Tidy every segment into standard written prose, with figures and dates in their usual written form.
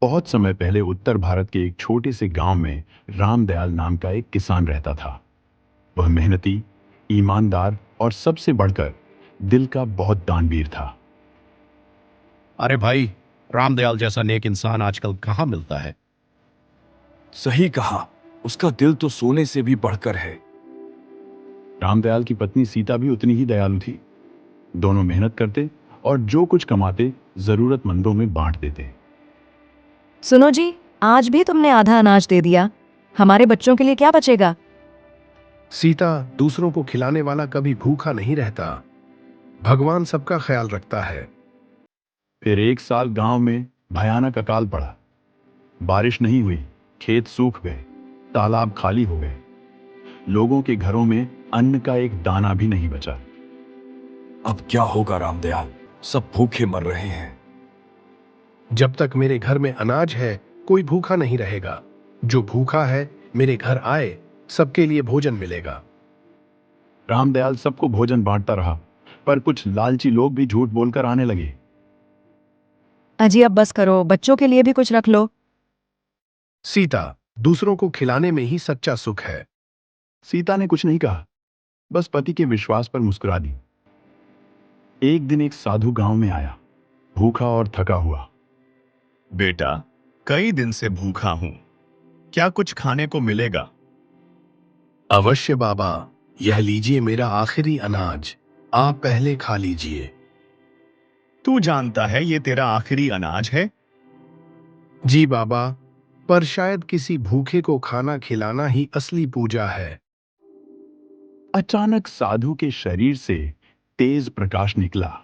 बहुत समय पहले उत्तर भारत के एक छोटे से गांव में रामदयाल नाम का एक किसान रहता था। वह मेहनती, ईमानदार और सबसे बढ़कर दिल का बहुत दानवीर था। अरे भाई, रामदयाल जैसा नेक इंसान आजकल कहाँ मिलता है। सही कहा। उसका दिल तो सोने से भी बढ़कर है। रामदयाल की पत्नी सीता भी उतनी ही दयालु थी। दोनों मेहनत करते और जो कुछ कमाते जरूरतमंदों में बांट देते। सुनो जी, आज भी तुमने आधा अनाज दे दिया। हमारे बच्चों के लिए क्या बचेगा? सीता, दूसरों को खिलाने वाला कभी भूखा नहीं रहता। भगवान सबका ख्याल रखता है। फिर एक साल गांव में भयानक अकाल पड़ा। बारिश नहीं हुई, खेत सूख गए, तालाब खाली हो गए। लोगों के घरों में अन्न का एक दाना भी नहीं बचा। अब क्या होगा रामदयाल? सब भूखे मर रहे हैं। जब तक मेरे घर में अनाज है, कोई भूखा नहीं रहेगा। जो भूखा है मेरे घर आए, सबके लिए भोजन मिलेगा। रामदयाल सबको भोजन बांटता रहा, पर कुछ लालची लोग भी झूठ बोलकर आने लगे। अजी अब बस करो, बच्चों के लिए भी कुछ रख लो। सीता, दूसरों को खिलाने में ही सच्चा सुख है। सीता ने कुछ नहीं कहा, बस पति के विश्वास पर मुस्कुरा दी। एक दिन एक साधु गांव में आया, भूखा और थका हुआ। बेटा, कई दिन से भूखा हूं। क्या कुछ खाने को मिलेगा? अवश्य बाबा, यह लीजिए मेरा आखिरी अनाज। आप पहले खा लीजिए। तू जानता है ये तेरा आखिरी अनाज है। जी बाबा, पर शायद किसी भूखे को खाना खिलाना ही असली पूजा है। अचानक साधु के शरीर से तेज प्रकाश निकला।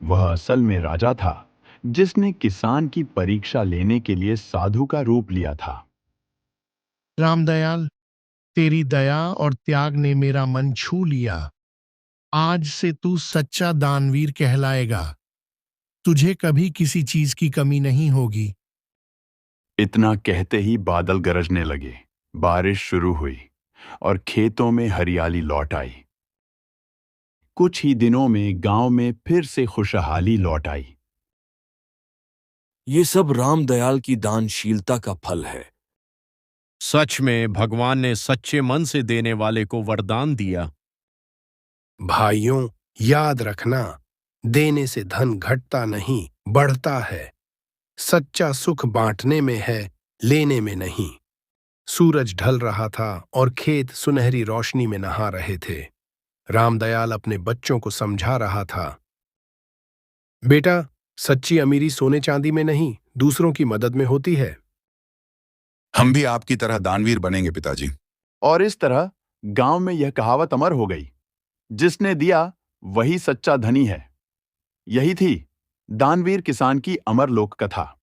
वह असल में राजा था, जिसने किसान की परीक्षा लेने के लिए साधु का रूप लिया था। रामदयाल, तेरी दया और त्याग ने मेरा मन छू लिया। आज से तू सच्चा दानवीर कहलाएगा। तुझे कभी किसी चीज की कमी नहीं होगी। इतना कहते ही बादल गरजने लगे, बारिश शुरू हुई और खेतों में हरियाली लौट आई। कुछ ही दिनों में गांव में फिर से खुशहाली लौट आई। ये सब रामदयाल की दानशीलता का फल है। सच में भगवान ने सच्चे मन से देने वाले को वरदान दिया। भाइयों, याद रखना, देने से धन घटता नहीं, बढ़ता है। सच्चा सुख बांटने में है, लेने में नहीं। सूरज ढल रहा था और खेत सुनहरी रोशनी में नहा रहे थे। रामदयाल अपने बच्चों को समझा रहा था। बेटा, सच्ची अमीरी सोने चांदी में नहीं, दूसरों की मदद में होती है। हम भी आपकी तरह दानवीर बनेंगे पिताजी। और इस तरह गांव में यह कहावत अमर हो गई, जिसने दिया वही सच्चा धनी है। यही थी दानवीर किसान की अमर लोक कथा।